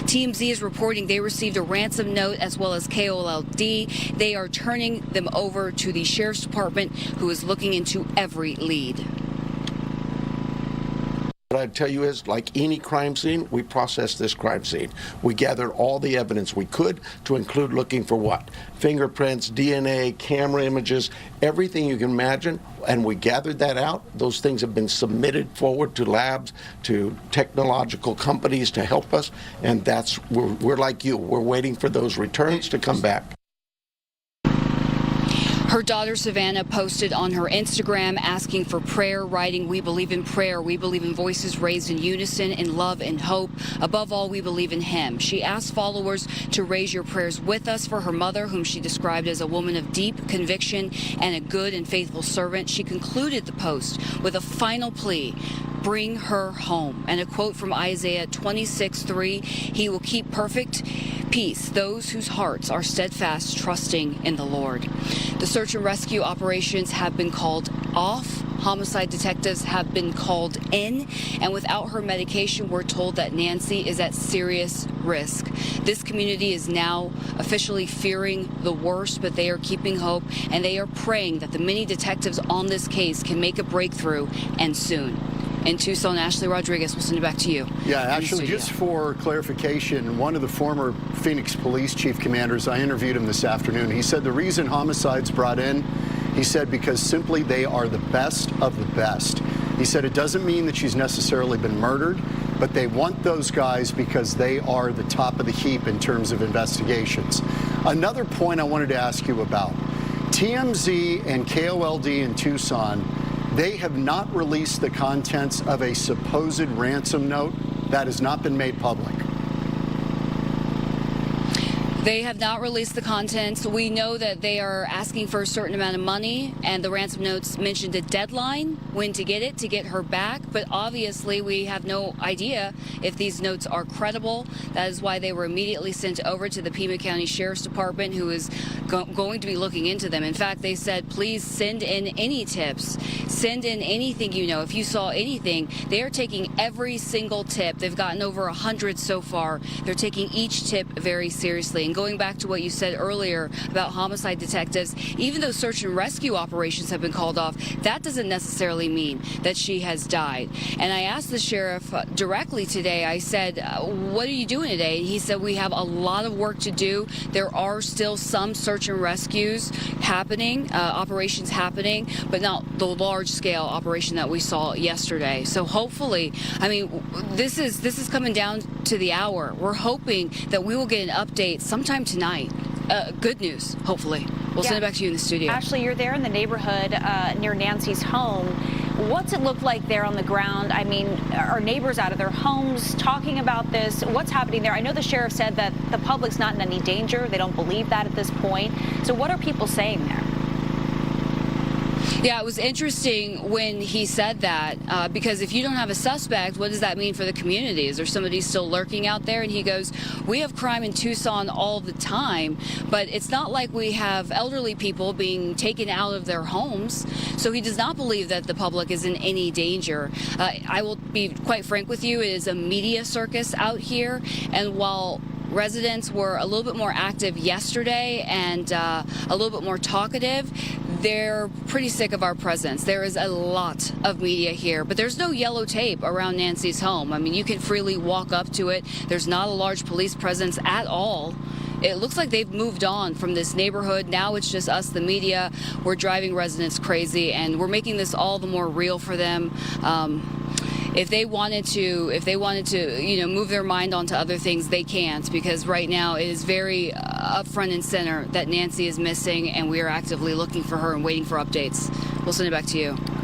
TMZ is reporting they received a ransom note as well as KOLD. They are turning them over to the Sheriff's Department, who is looking into every lead. What I'd tell you is, like any crime scene, we processed this crime scene. We gathered all the evidence we could, to include looking for what? Fingerprints, DNA, camera images, everything you can imagine, and we gathered that out. Those things have been submitted forward to labs, to technological companies to help us, and we're like you. We're waiting for those returns to come back. Her daughter Savannah posted on her Instagram asking for prayer, writing, "We believe in prayer. We believe in voices raised in unison, in love and hope. Above all, we believe in Him." She asked followers to raise your prayers with us for her mother, whom she described as a woman of deep conviction and a good and faithful servant. She concluded the post with a final plea: bring her home. And a quote from Isaiah 26:3, "He will keep perfect peace those whose hearts are steadfast, trusting in the Lord." The search and rescue operations have been called off. Homicide detectives have been called in, and without her medication, we're told that Nancy is at serious risk. This community is now officially fearing the worst, but they are keeping hope, and they are praying that the many detectives on this case can make a breakthrough, and soon. In Tucson, Ashley Rodriguez, we'll send it back to you. Yeah, Ashley, just for clarification, one of the former Phoenix police chief commanders, I interviewed him this afternoon. He said the reason homicide's brought in, he said, because simply they are the best of the best. He said it doesn't mean that she's necessarily been murdered, but they want those guys because they are the top of the heap in terms of investigations. Another point I wanted to ask you about, TMZ and KOLD in Tucson, they have not released the contents of a supposed ransom note that has not been made public. They have not released the contents. We know that they are asking for a certain amount of money, and the ransom notes mentioned a deadline when to get it, to get her back. But obviously, we have no idea if these notes are credible. That is why they were immediately sent over to the Pima County Sheriff's Department, who is going to be looking into them. In fact, they said, please send in any tips. Send in anything you know. If you saw anything, they are taking every single tip. They've gotten over 100 so far. They're taking each tip very seriously. And going back to what you said earlier about homicide detectives, even though search and rescue operations have been called off, that doesn't necessarily mean that she has died. And I asked the sheriff directly today, I said, what are you doing today? And he said, we have a lot of work to do. There are still some search and rescues happening, operations happening, but not the large scale operation that we saw yesterday. So hopefully, I mean, this is coming down to the hour. We're hoping that we will get an update sometime tonight. Good news, hopefully. We'll send it back to you in the studio. Ashley, you're there in the neighborhood near Nancy's home. What's it look like there on the ground? I mean, are neighbors out of their homes talking about this? What's happening there? I know the sheriff said that the public's not in any danger. They don't believe that at this point. So what are people saying there? Yeah, it was interesting when he said that, because if you don't have a suspect, what does that mean for the community? Is there somebody still lurking out there? And he goes, we have crime in Tucson all the time, but it's not like we have elderly people being taken out of their homes. So he does not believe that the public is in any danger. I will be quite frank with you, it is a media circus out here. And while residents were a little bit more active yesterday and a little bit more talkative, they're pretty sick of our presence. There is a lot of media here, but there's no yellow tape around Nancy's home. I mean, you can freely walk up to it. There's not a large police presence at all. It looks like they've moved on from this neighborhood. Now it's just us, the media. We're driving residents crazy, and we're making this all the more real for them. If they wanted to, you know, move their mind onto other things, they can't, because right now it is very up front and center that Nancy is missing, and we are actively looking for her and waiting for updates. We'll send it back to you.